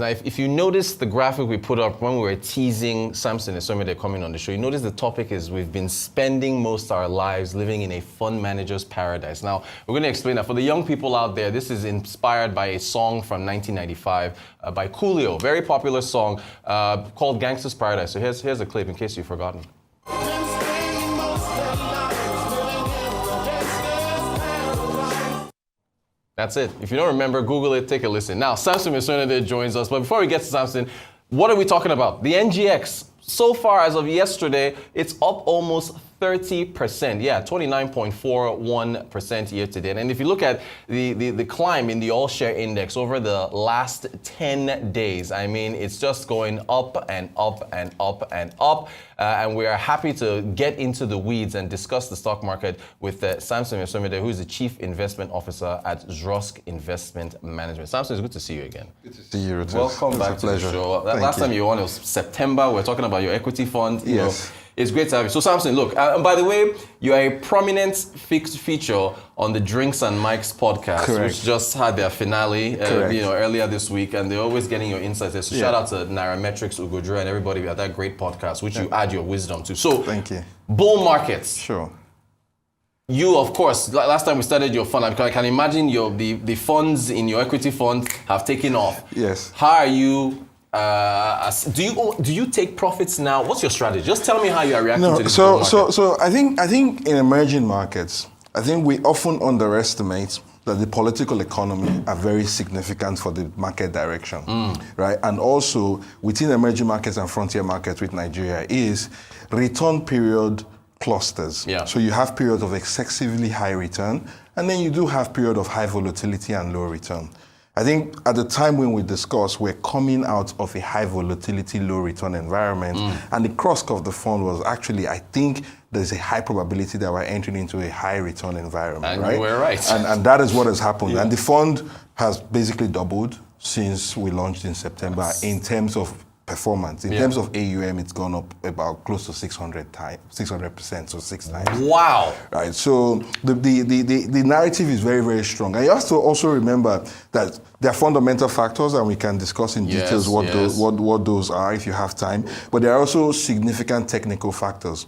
Now, if you notice the graphic we put up when we were teasing Samson Esemuede coming on the show, you notice the topic is we've been spending most of our lives living in a fund manager's paradise. Now, we're going to explain that. For the young people out there, this is inspired by a song from 1995 by Coolio, very popular song called Gangsta's Paradise. So here's a clip in case you've forgotten. That's it. If you don't remember, Google it, take a listen. Now, Samson Esemuede joins us. But before we get to Samson, what are we talking about? The NGX. So far, as of yesterday, it's up almost 30%. Yeah, 29.41% year to date. And if you look at the climb in the all-share index over the last 10 days, I mean, it's just going up and up and up and up. And we are happy to get into the weeds and discuss the stock market with Samson Esemuede, who is the Chief Investment Officer at Zrosk Investment Management. Samson, it's good to see you again. Good to see you, Rotus. Welcome back to the show. Last time you were on, it was September. We were talking about your equity fund. You know, it's great to have you. So Samson, look, and by the way, you are a prominent fixed feature on the Drinks and Mics podcast, which just had their finale earlier this week, and they're always getting your insights there. So shout out to Nairametrics, Aruoture, and everybody at that great podcast, which you add your wisdom to. So thank you. Bull markets. Sure. You, of course, last time we started your fund, I can imagine the funds in your equity fund have taken off. Yes. How are you? Do you take profits now? What's your strategy? Just tell me how you are reacting to this. So I think in emerging markets, I think we often underestimate that the political economy are very significant for the market direction, right? And also within emerging markets and frontier markets with Nigeria is return period clusters. Yeah. So you have periods of excessively high return, and then you do have period of high volatility and low return. I think at the time when we discussed, we're coming out of a high volatility, low return environment, and the cross of the fund was actually, I think there's a high probability that we're entering into a high return environment, and right? We're right. And that is what has happened. Yeah. And the fund has basically doubled since we launched in September in terms of performance. In terms of AUM, it's gone up about close to 600%, so 6 times. Wow. Right. So the narrative is very, very strong. And you have to also remember that there are fundamental factors, and we can discuss in details what those are if you have time. But there are also significant technical factors.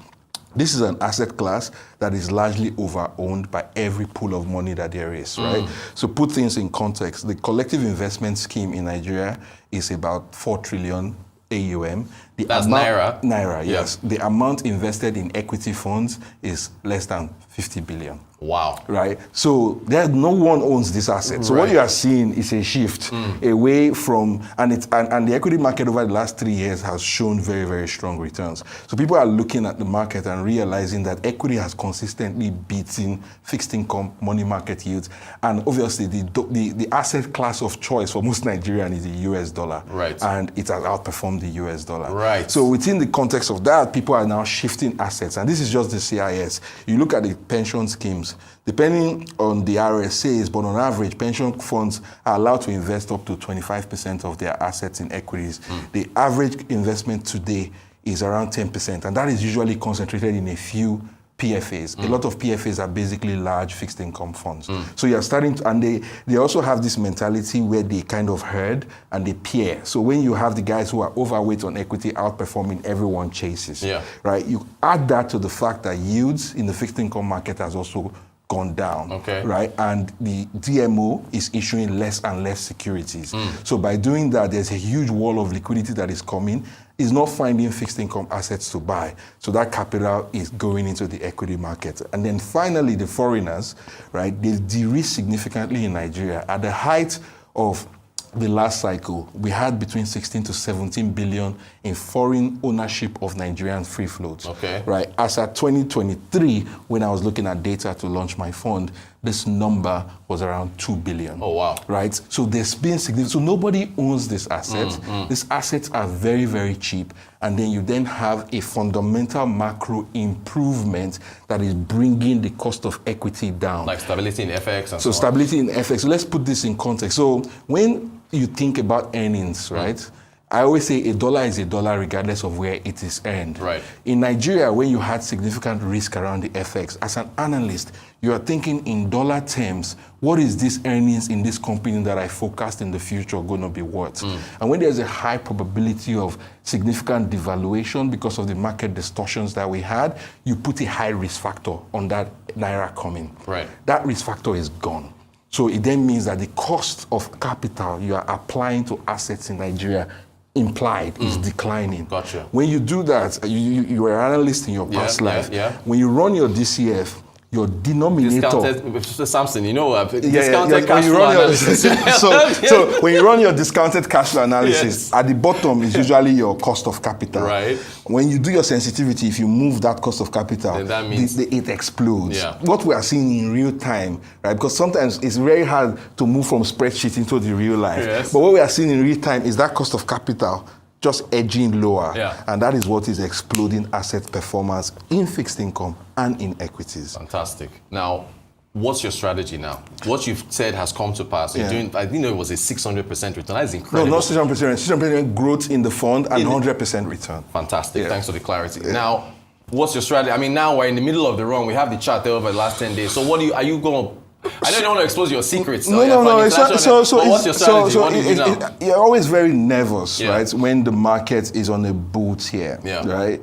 This is an asset class that is largely over-owned by every pool of money that there is, right? So put things in context. The collective investment scheme in Nigeria is about 4 trillion AUM. That's Naira? Naira, yes. The amount invested in equity funds is less than 50 billion. Wow. Right? So no one owns this asset. So what you are seeing is a shift away from, and the equity market over the last 3 years has shown very, very strong returns. So people are looking at the market and realizing that equity has consistently beaten fixed income money market yields. And obviously the asset class of choice for most Nigerians is the US dollar. Right. And it has outperformed the US dollar. Right. So within the context of that, people are now shifting assets. And this is just the CIS. You look at the pension schemes, depending on the RSAs, but on average, pension funds are allowed to invest up to 25% of their assets in equities. The average investment today is around 10%, and that is usually concentrated in a few PFAs. A lot of PFAs are basically large fixed income funds. So you're starting to, and they also have this mentality where they kind of herd and they peer. So when you have the guys who are overweight on equity outperforming, everyone chases, right? You add that to the fact that yields in the fixed income market has also gone down, right? And the DMO is issuing less and less securities. So by doing that, there's a huge wall of liquidity that is coming. Is not finding fixed income assets to buy. So that capital is going into the equity market. And then finally, the foreigners, right? They de-risk significantly in Nigeria. At the height of the last cycle, we had between 16 to 17 billion in foreign ownership of Nigerian free floats. Right? As at 2023, when I was looking at data to launch my fund, this number was around 2 billion. Oh, wow. Right? So there's been significant, so nobody owns this asset. These assets are very, very cheap. And then you then have a fundamental macro improvement that is bringing the cost of equity down. Like stability in FX and so stability in FX. So let's put this in context. So when you think about earnings, right? I always say a dollar is a dollar regardless of where it is earned. Right. In Nigeria, when you had significant risk around the FX, as an analyst, you are thinking in dollar terms, what is this earnings in this company that I forecast in the future going to be worth? And when there's a high probability of significant devaluation because of the market distortions that we had, you put a high risk factor on that naira coming. Right. That risk factor is gone. So it then means that the cost of capital you are applying to assets in Nigeria implied is declining. Gotcha. When you do that, you were an analyst in your past life. When you run your DCF, your denominator. Discounted, Samson, discounted cash when you flow run analysis. so when you run your discounted cash flow analysis, at the bottom is usually your cost of capital. Right. When you do your sensitivity, if you move that cost of capital, then that means it explodes. Yeah. What we are seeing in real time, right? Because sometimes it's very hard to move from spreadsheet into the real life. Yes. But what we are seeing in real time is that cost of capital just edging lower. Yeah. And that is what is exploding asset performance in fixed income and in equities. Fantastic. Now, what's your strategy now? What you've said has come to pass. You're doing, I didn't know it was a 600% return. That is incredible. No, not 600%. 600% growth in the fund and 100% return. Fantastic. Thanks for the clarity. Now, what's your strategy? I mean, now we're in the middle of the run. We have the chart there over the last 10 days. So are you going to, I know you don't want to expose your secrets. No. What's your strategy? What do you do now? You're always very nervous, right, when the market is on a bull tier, right?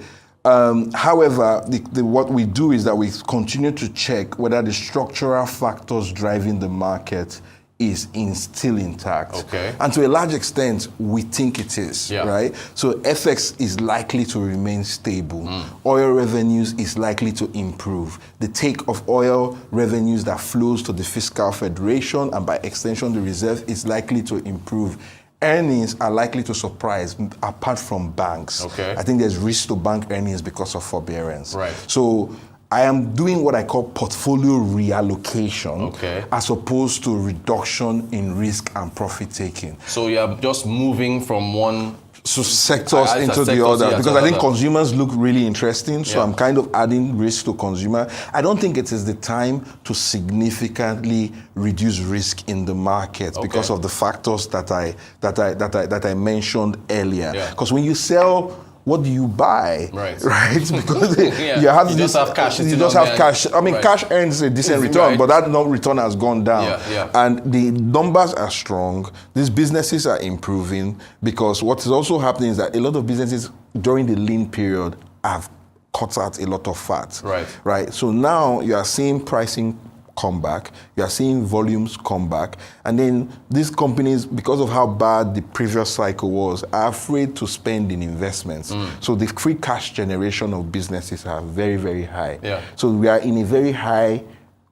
However, what we do is that we continue to check whether the structural factors driving the market is still intact. Okay. And to a large extent, we think it is, right? So FX is likely to remain stable. Oil revenues is likely to improve. The take of oil revenues that flows to the fiscal federation and by extension the reserve is likely to improve. Earnings are likely to surprise apart from banks. Okay. I think there's risk to bank earnings because of forbearance. Right. So I am doing what I call portfolio reallocation as opposed to reduction in risk and profit taking. So you're just moving from one sectors into the other because I think consumers look really interesting. So I'm kind of adding risk to consumer. I don't think it is the time to significantly reduce risk in the market because of the factors that I mentioned earlier. Because when you sell, what do you buy? Right? Because you just have cash. You just have cash. I mean, cash earns a decent return, but that return has gone down. And the numbers are strong. These businesses are improving because what is also happening is that a lot of businesses during the lean period have cut out a lot of fat. Right. So now you are seeing pricing come back, you are seeing volumes come back, and then these companies, because of how bad the previous cycle was, are afraid to spend in investments. So the free cash generation of businesses are very, very high. So we are in a very high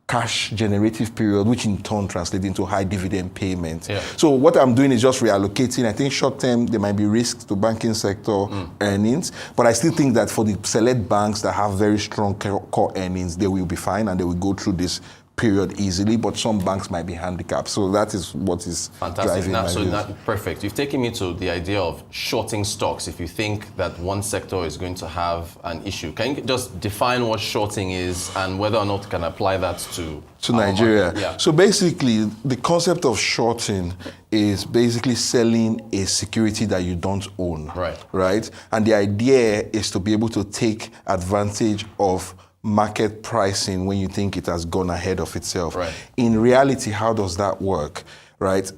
cash generative period, which in turn translates into high dividend payment. So what I'm doing is just reallocating. I think short term, there might be risks to banking sector earnings, but I still think that for the select banks that have very strong core earnings, they will be fine and they will go through this period easily, but some banks might be handicapped. So that is what is driving my views. Perfect. You've taken me to the idea of shorting stocks if you think that one sector is going to have an issue. Can you just define what shorting is and whether or not you can apply that to Nigeria? So basically, the concept of shorting is basically selling a security that you don't own. Right? And the idea is to be able to take advantage of market pricing when you think it has gone ahead of itself. In reality, how does that work? Right?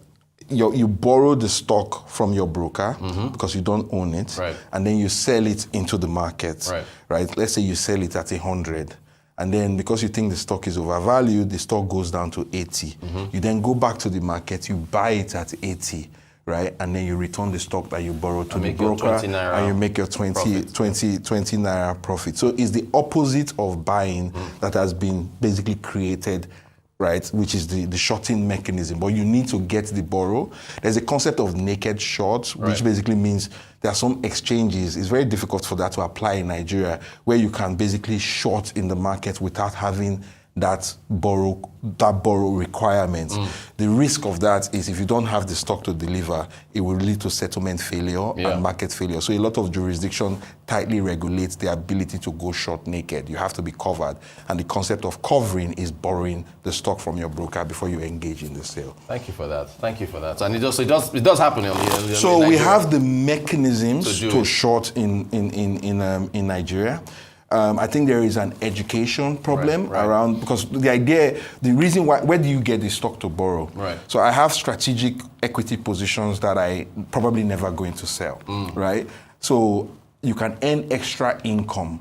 You borrow the stock from your broker because you don't own it, and then you sell it into the market. Right? Let's say you sell it at 100. And then because you think the stock is overvalued, the stock goes down to 80. You then go back to the market, you buy it at 80. Right, and then you return the stock that you borrowed to the broker, and you make your 20 naira profit. So it's the opposite of buying that has been basically created, right, which is the shorting mechanism. But you need to get the borrow. There's a concept of naked shorts, which basically means there are some exchanges. It's very difficult for that to apply in Nigeria, where you can basically short in the market without having that borrow requirement. The risk of that is if you don't have the stock to deliver, it will lead to settlement failure and market failure. So a lot of jurisdiction tightly regulates the ability to go short naked. You have to be covered. And the concept of covering is borrowing the stock from your broker before you engage in the sale. Thank you for that. Thank you for that. And it does happen. So we have the mechanisms to short in Nigeria. I think there is an education problem around, because the reason why, where do you get the stock to borrow? Right. So I have strategic equity positions that I probably never going to sell, right? So you can earn extra income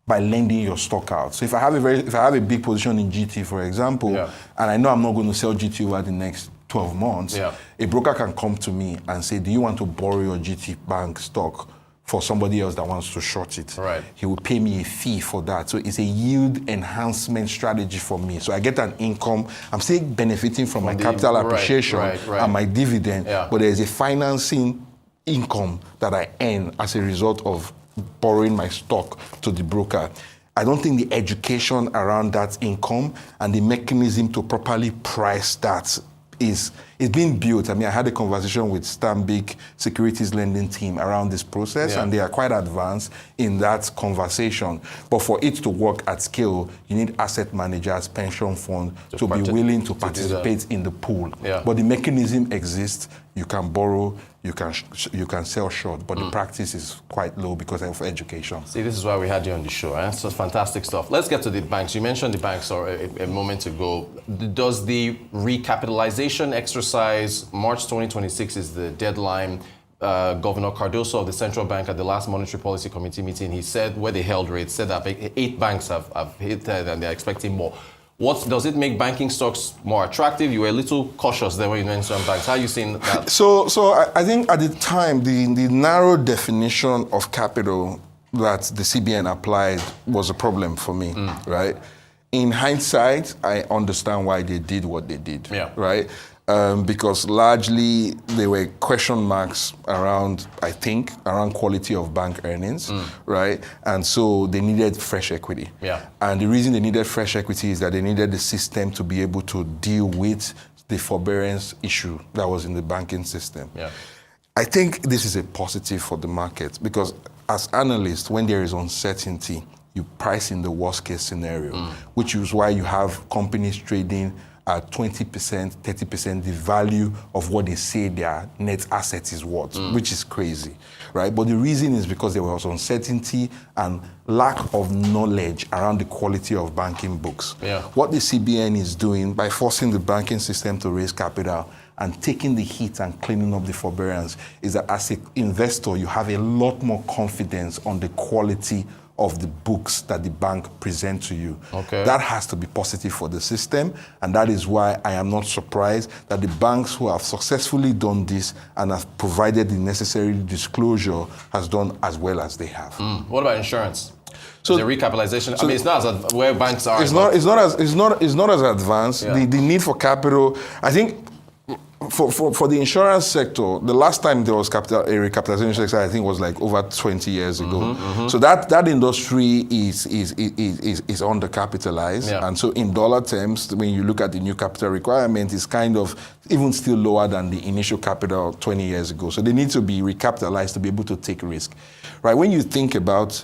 by lending your stock out. So if I have a big position in GT, for example, and I know I'm not going to sell GT over the next 12 months, a broker can come to me and say, do you want to borrow your GT bank stock for somebody else that wants to short it? Right. He will pay me a fee for that. So it's a yield enhancement strategy for me. So I get an income. I'm still benefiting from my capital appreciation and my dividend, but there's a financing income that I earn as a result of borrowing my stock to the broker. I don't think the education around that income and the mechanism to properly price that is being built. I mean, I had a conversation with Stanbic Securities Lending team around this process, and they are quite advanced in that conversation. But for it to work at scale, you need asset managers, pension funds to be willing to participate in the pool. But the mechanism exists. You can borrow, you can sell short, but the practice is quite low because of education. See, this is why we had you on the show. So fantastic stuff. Let's get to the banks. You mentioned the banks a moment ago. Does the recapitalization exercise, March 2026 is the deadline. Governor Cardoso of the Central Bank at the last Monetary Policy Committee meeting, he said, where they held rates, said that 8 banks have hit and they're expecting more. Does it make banking stocks more attractive? You were a little cautious there when you mentioned banks. How are you seeing that? So I think at the time, the narrow definition of capital that the CBN applied was a problem for me, right? In hindsight, I understand why they did what they did, right? Because largely there were question marks around, I think, around quality of bank earnings, right? And so they needed fresh equity. And the reason they needed fresh equity is that they needed the system to be able to deal with the forbearance issue that was in the banking system. I think this is a positive for the market because as analysts, when there is uncertainty, you price in the worst case scenario, which is why you have companies trading at 20%, 30% the value of what they say their net asset is worth, which is crazy, right? But the reason is because there was uncertainty and lack of knowledge around the quality of banking books. What the CBN is doing by forcing the banking system to raise capital and taking the heat and cleaning up the forbearance is that as an investor, you have a lot more confidence on the quality of the books that the bank present to you. That has to be positive for the system, and that is why I am not surprised that the banks who have successfully done this and have provided the necessary disclosure has done as well as they have. What about insurance? So the recapitalization. I mean, it's not as where banks are. It's not as advanced. The need for capital. I think. For the insurance sector, the last time there was a recapitalization sector, I think was like over 20 years ago. So that industry is undercapitalized, and so in dollar terms, when you look at the new capital requirement, it's kind of even still lower than the initial capital 20 years ago. So they need to be recapitalized to be able to take risk, right? When you think about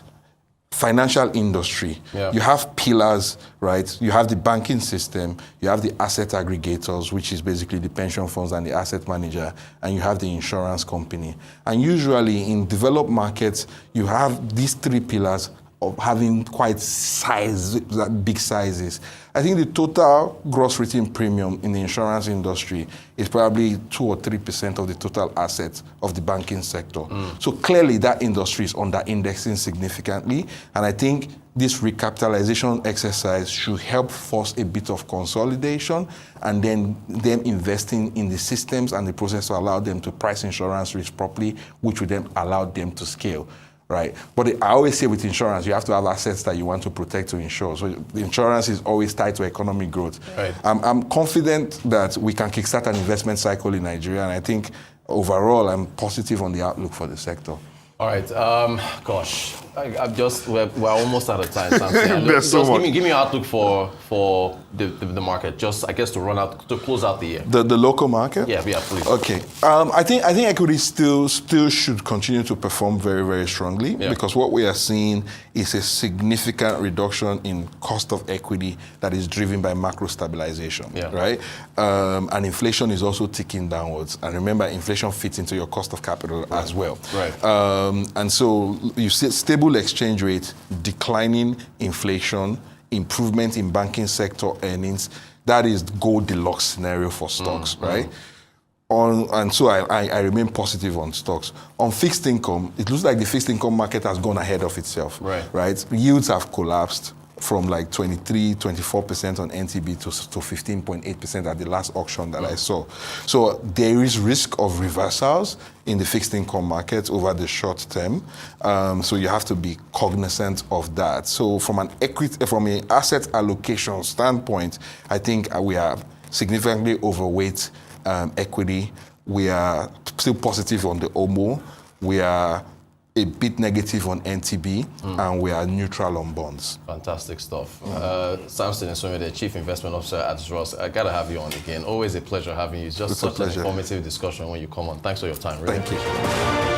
financial industry, you have pillars, right? You have the banking system, you have the asset aggregators, which is basically the pension funds and the asset manager, and you have the insurance company. And usually in developed markets, you have these 3 pillars of having quite big sizes. I think the total gross written premium in the insurance industry is probably 2 or 3% of the total assets of the banking sector. So clearly that industry is under indexing significantly. And I think this recapitalization exercise should help force a bit of consolidation and then them investing in the systems and the process to allow them to price insurance risk properly, which would then allow them to scale. Right. But I always say with insurance, you have to have assets that you want to protect to insure. So the insurance is always tied to economic growth. I'm confident that we can kickstart an investment cycle in Nigeria. And I think overall, I'm positive on the outlook for the sector. All right. Gosh. we're almost out of time, Samson. There's so much. Give me your outlook for the market. Just, I guess, to close out the year. The local market? Yeah, please. Okay. I think equity still should continue to perform very, very strongly because what we are seeing is a significant reduction in cost of equity that is driven by macro stabilization, right? And inflation is also ticking downwards. And remember, inflation fits into your cost of capital as well. Right. And so you see stable exchange rate, declining inflation, improvement in banking sector earnings. That is Goldilocks scenario for stocks, right? And so I remain positive on stocks. On fixed income, it looks like the fixed income market has gone ahead of itself, right? Yields have collapsed from like 24% on NTB to 15.8% at the last auction that I saw. So there is risk of reversals in the fixed income market over the short term. So you have to be cognizant of that. So from an asset allocation standpoint, I think we are significantly overweight equity. We are still positive on the OMO. We are a bit negative on NTB, and we are neutral on bonds. Fantastic stuff. Samson Esemuede, Chief Investment Officer at Zrosk. I gotta have you on again. Always a pleasure having you. It's just such an informative discussion when you come on. Thanks for your time. Really. Thank you.